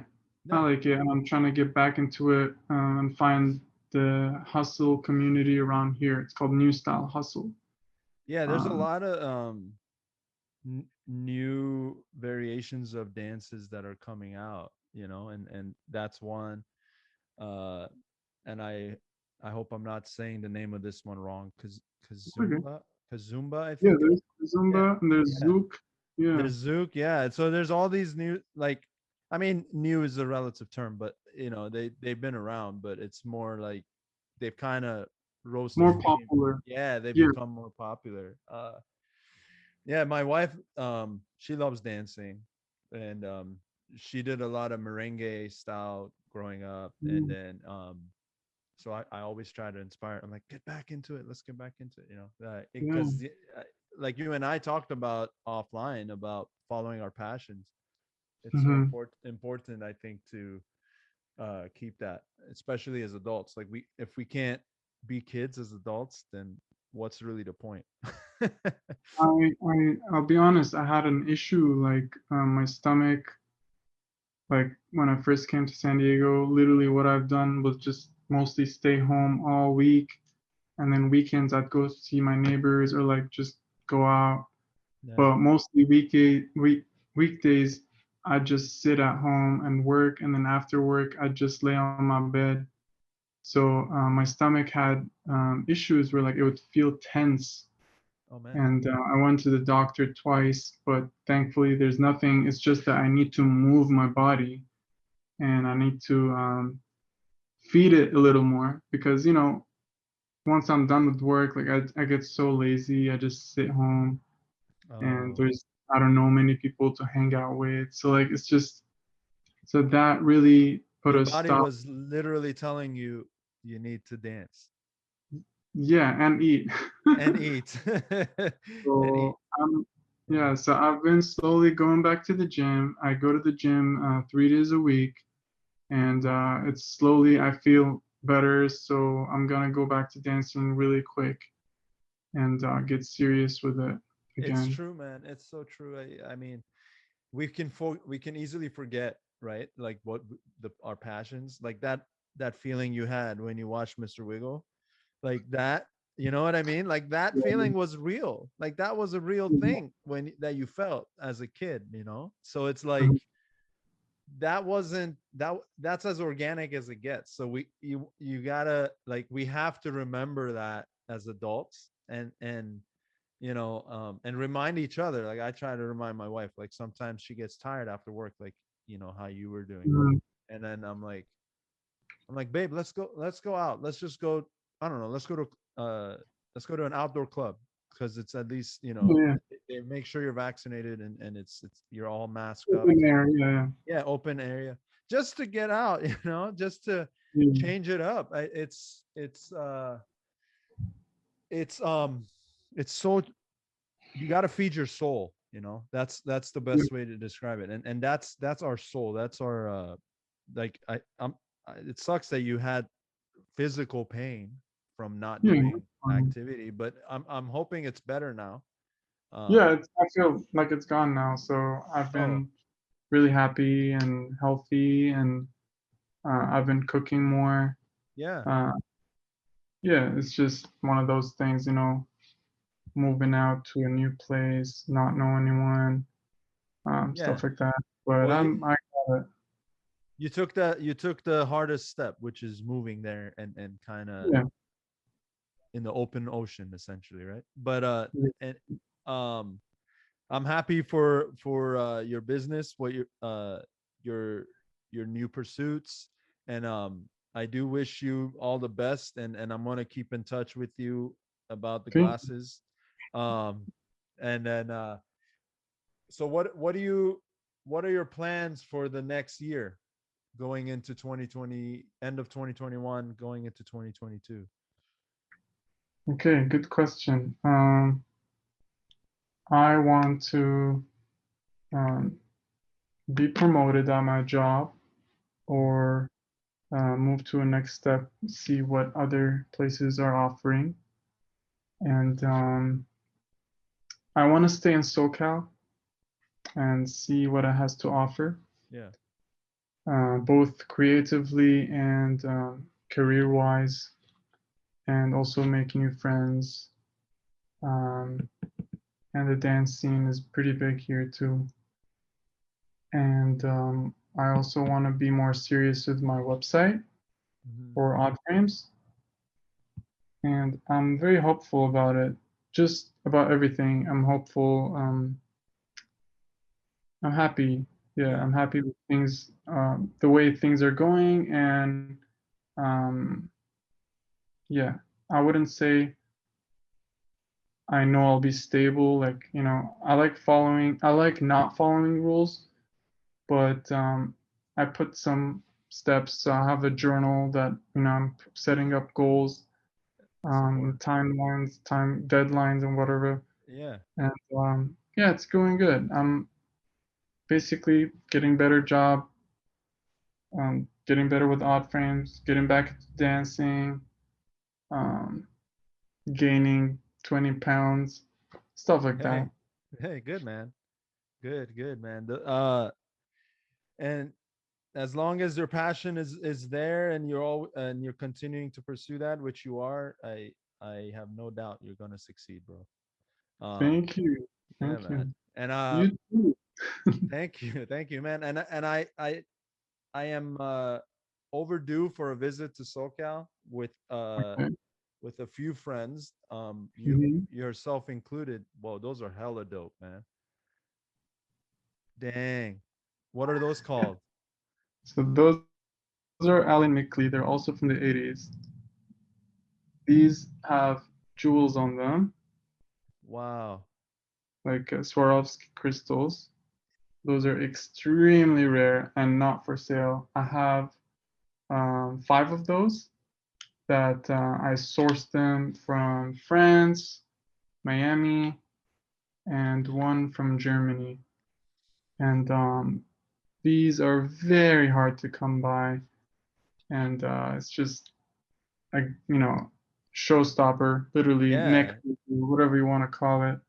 C: I
B: No.
C: like it. And I'm trying to get back into it and find the hustle community around here. It's called New Style Hustle.
B: Yeah, there's a
C: Um,
B: lot of new variations of dances that are coming out, and that's one. Uh, and I hope I'm not saying the name of this one wrong.
C: okay.
B: Kazumba, I
C: Yeah,
B: think it is.
C: there's
B: Yeah,
C: Zumba and there's
B: yeah.
C: Zouk. Yeah.
B: There's Zouk, yeah. So there's all these new, like, I mean, new is a relative term, but they've been around, but it's more like they've kind of rose to
C: More
B: fame.
C: popular.
B: Yeah, they've
C: Yeah.
B: become more popular. Yeah, my wife, she loves dancing, and she did a lot of merengue style growing up, and
C: Mm.
B: then so I always try to inspire. I'm like, get back into it. Let's get back into it.
C: Yeah.
B: Because like you and I talked about offline about following our passions. It's so
C: Hmm.
B: important, I think, to keep that, especially as adults. Like if we can't be kids as adults, then what's really the point?
C: I'll be honest. I had an issue like my stomach. Like when I first came to San Diego, literally what I've done was just mostly stay home all week, and then weekends I'd go see my neighbors or like just go out.
B: Yeah.
C: But mostly weekdays I'd just sit at home and work, and then after work I'd just lay on my bed. So my stomach had issues where like it would feel tense,
B: Oh man.
C: and I went to the doctor twice, but thankfully there's nothing. It's just that I need to move my body and I need to feed it a little more because once I'm done with work, like I get so lazy. I just sit home and
B: Oh,
C: there's I don't know many people to hang out with. So like it's just so that really put
B: your
C: a
B: body
C: stop.
B: was literally telling you you need to dance
C: Yeah, and eat.
B: and eat and eat.
C: So
B: Yeah.
C: yeah, so I've been slowly going back to the gym. I go to the gym 3 days a week, and it's slowly I feel better. So I'm gonna go back to dancing really quick and get serious with it
B: It's
C: again.
B: true, man. It's so true. I mean, we can easily forget, right? Like what our passions, like that feeling you had when you watched Mr. Wiggle, like that. You know what I mean? Like that
C: Yeah.
B: feeling was real. Like that was a real thing that you felt as a kid. So it's like
C: Mhm.
B: that wasn't that's as organic as it gets. So you gotta, like, we have to remember that as adults, and remind each other. Like I try to remind my wife, like sometimes she gets tired after work, like how you were doing,
C: Mhm.
B: and then I'm like, babe, let's go out, let's just go, I don't know, let's go to an outdoor club, because it's at least,
C: Yeah.
B: they make sure you're vaccinated, and it's you're all masked up.
C: Open air. Yeah.
B: Yeah, open area, just to get out, just to
C: Yeah.
B: change it up. It's so, you got to feed your soul. That's the
C: Yeah.
B: best way to describe it, and that's our soul. That's our like it sucks that you had physical pain from not
C: Yeah.
B: doing
C: Um,
B: activity, but I'm hoping it's better now.
C: yeah.
B: um
C: I feel like it's gone now. So I've
B: oh
C: been really happy and healthy, and I've been cooking more.
B: yeah,
C: Uh, yeah, it's just one of those things, moving out to a new place, not know anyone,
B: yeah.
C: stuff like that. But
B: Well,
C: I got it.
B: you took the hardest step, which is moving there, and kind of
C: Yeah.
B: in the open ocean, essentially, right? But
C: Yeah.
B: and um I'm happy for your business, what your your new pursuits, and I do wish you all the best, and I'm gonna keep in touch with you about the
C: Okay.
B: glasses, um, and then so what are your plans for the next year, going into 2020, end of 2021, going into 2022?
C: Okay. Good question. I want to um, be promoted at my job
B: Mm.
C: or move to a next step, see what other places are offering. And I want to stay in SoCal and see what it has to offer,
B: Yeah.
C: both creatively and career wise, and also make new friends. Um, and the dance scene is pretty big here too. And I also want to be more serious with my website
B: Mhm.
C: for OddFrames, and I'm very hopeful about it. Just about everything, I'm hopeful. I'm happy. Yeah,
B: Yeah.
C: I'm happy with things, the way things are going, and um, yeah, I wouldn't say I know I'll be stable. Like, I like not following rules, but I put some steps. So I have a journal that, I'm setting up goals,
B: Support.
C: timelines, time deadlines, and whatever.
B: Yeah.
C: And yeah, it's going good. I'm basically getting better job, getting better with odd frames, getting back into dancing, um, gaining 20 pounds, stuff like that.
B: Hey. Hey, good man. Good, man. And as long as your passion is there and you're continuing to pursue that, which you are, I have no doubt you're gonna succeed, bro. Um,
C: Thank you.
B: yeah,
C: Thank
B: man.
C: you.
B: And
C: You too.
B: thank you, man. And I am overdue for a visit to SoCal
C: Okay.
B: with a few friends. You
C: Mhm.
B: yourself included. Whoa, those are hella dope, man. Dang. What are those called?
C: So those are Alan Mickley. They're also from the 80s. These have jewels on them,
B: Wow.
C: like Swarovski crystals. Those are extremely rare and not for sale. I have five of those that I sourced them from France, Miami, and one from Germany. And these are very hard to come by, and it's just a showstopper, literally neck,
B: Yeah.
C: whatever you want to call it.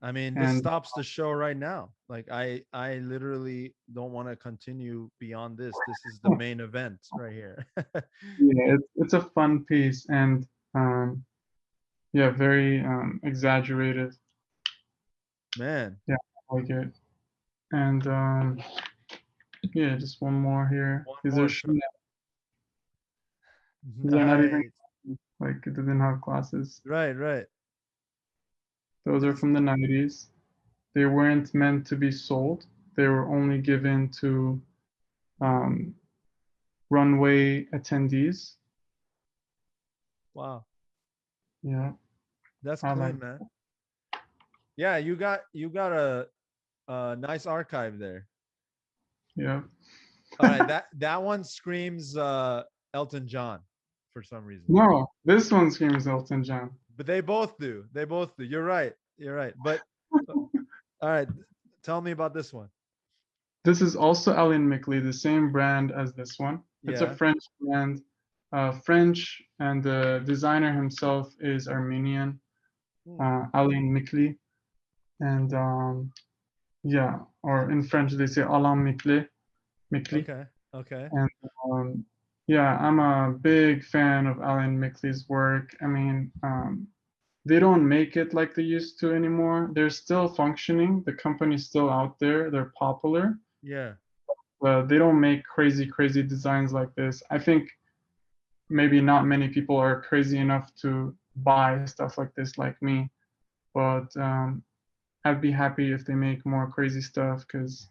B: I mean, this
C: And
B: stops the show right now. Like I literally don't want to continue beyond this. This is the main event right here.
C: yeah, it's a fun piece, and um, yeah, very exaggerated.
B: Man,
C: Yeah, I like it. And yeah, just one more here.
B: one
C: These are
B: more show.
C: Chanel. These are not even
B: Nice.
C: like it didn't have glasses.
B: Right.
C: Those are
B: That's
C: from the 90s. They weren't meant to be sold. They were only given to um, runway attendees.
B: wow.
C: Yeah,
B: That's
C: I like.
B: clean, man. Yeah, you got a nice archive there.
C: Yeah.
B: All right, that one screams Elton John for some reason.
C: No, this one screams Elton John.
B: But they both do. They both do. You're right. You're right. But all right, tell me about this one.
C: This is also Alan Mickley, the same brand as this one. It's a
B: Yeah.
C: French brand, French, and the designer himself is Armenian,
B: Hmm.
C: Alan Mickley. And yeah, or in French they say Alain Mickley, Mickley.
B: Okay. Okay.
C: And yeah, I'm a big fan of Alan Mickley's work. I mean, they don't make it like they used to anymore. They're still functioning. The company's still out there. They're popular.
B: Yeah.
C: They don't make crazy designs like this. I think maybe not many people are crazy enough to buy stuff like this like me, but I'd be happy if they make more crazy stuff because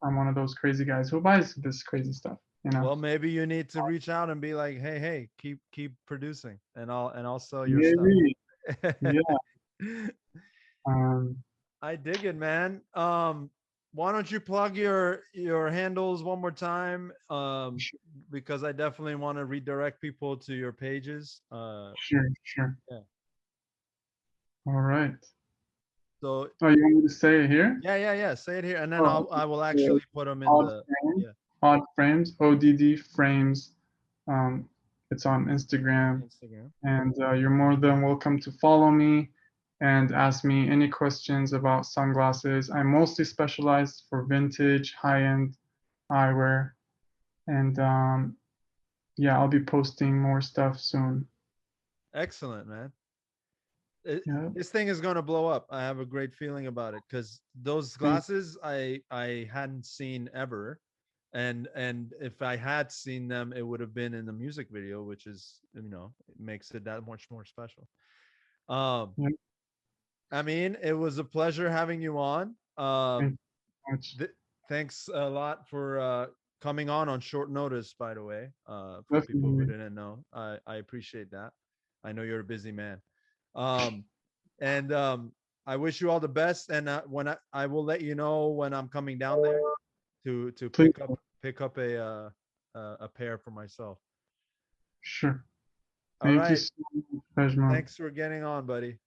C: I'm one of those crazy guys who buys this crazy stuff, you know?
B: Well, maybe you need to reach out and be like, hey, keep producing, and I'll sell your stuff.
C: Maybe, yeah. Um,
B: I dig it, man. Why don't you plug your handles one more time? Because I definitely want to redirect people to your pages.
C: sure.
B: Yeah.
C: All right.
B: So
C: Oh, you want me to say it here?
B: yeah. Say it here, and then
C: Oh,
B: I will
C: yeah.
B: actually put them in
C: Odd
B: the
C: Frames,
B: yeah
C: Odd Frames, ODD Frames. Um, it's on Instagram,
B: Instagram.
C: and you're more than welcome to follow me and ask me any questions about sunglasses. I mostly specialize for vintage, high-end eyewear, and yeah, I'll be posting more stuff soon.
B: Excellent, man.
C: Yeah.
B: This thing is gonna blow up. I have a great feeling about it because those glasses I hadn't seen ever, and if I had seen them, it would have been in the music video, which is it makes it that much more special. Um,
C: Yeah.
B: I mean, it was a pleasure having you on.
C: Thank you so much.
B: Thanks a lot for coming on short notice, by the way. For people who
C: Definitely.
B: didn't know, I appreciate that. I know you're a busy man. Um, and I wish you all the best. And when I will let you know when I'm coming down there to
C: Please.
B: pick up a pair for myself.
C: Sure.
B: All
C: Thank you
B: right.
C: so much, Pejman.
B: Thanks for getting on, buddy.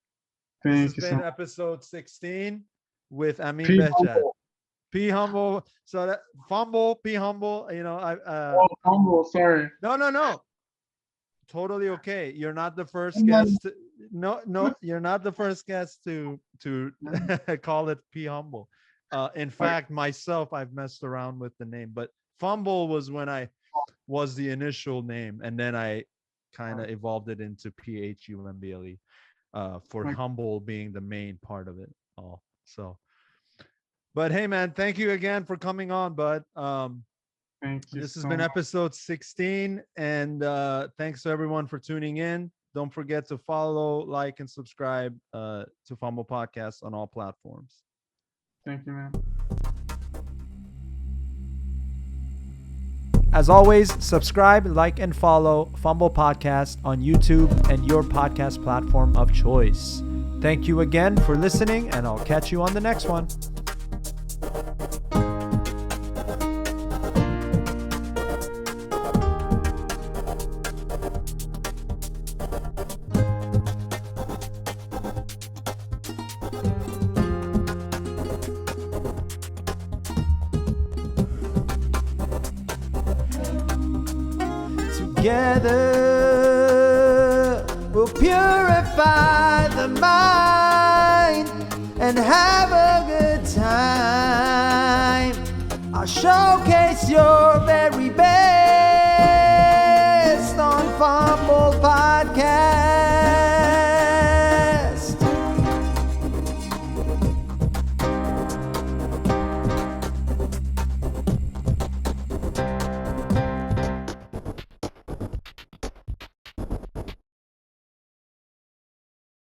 B: This has
C: Thank you so
B: been
C: much.
B: episode 16 with Amin
C: Be
B: Behjat.
C: humble.
B: Be humble. So that fumble, be humble.
C: Oh, humble. Sorry.
B: No. Totally okay. You're not the first
C: I'm not-
B: guest. No, you're not the first guest to call it P humble. In fact, myself, I've messed around with the name, but fumble was when I was the initial name, and then I kind of evolved it into PHUMBLE, for
C: Right.
B: humble being the main part of it all. So, but hey, man, thank you again for coming on, bud.
C: Thank you
B: This has
C: so
B: been
C: much.
B: episode 16, and thanks to everyone for tuning in. Don't forget to follow, like, and subscribe to Fumble Podcast on all platforms.
C: Thank you, man.
A: As always, subscribe, like, and follow Fumble Podcast on YouTube and your podcast platform of choice. Thank you again for listening, and I'll catch you on the next one. Together we'll purify the mind and have a good time. I'll showcase your very best.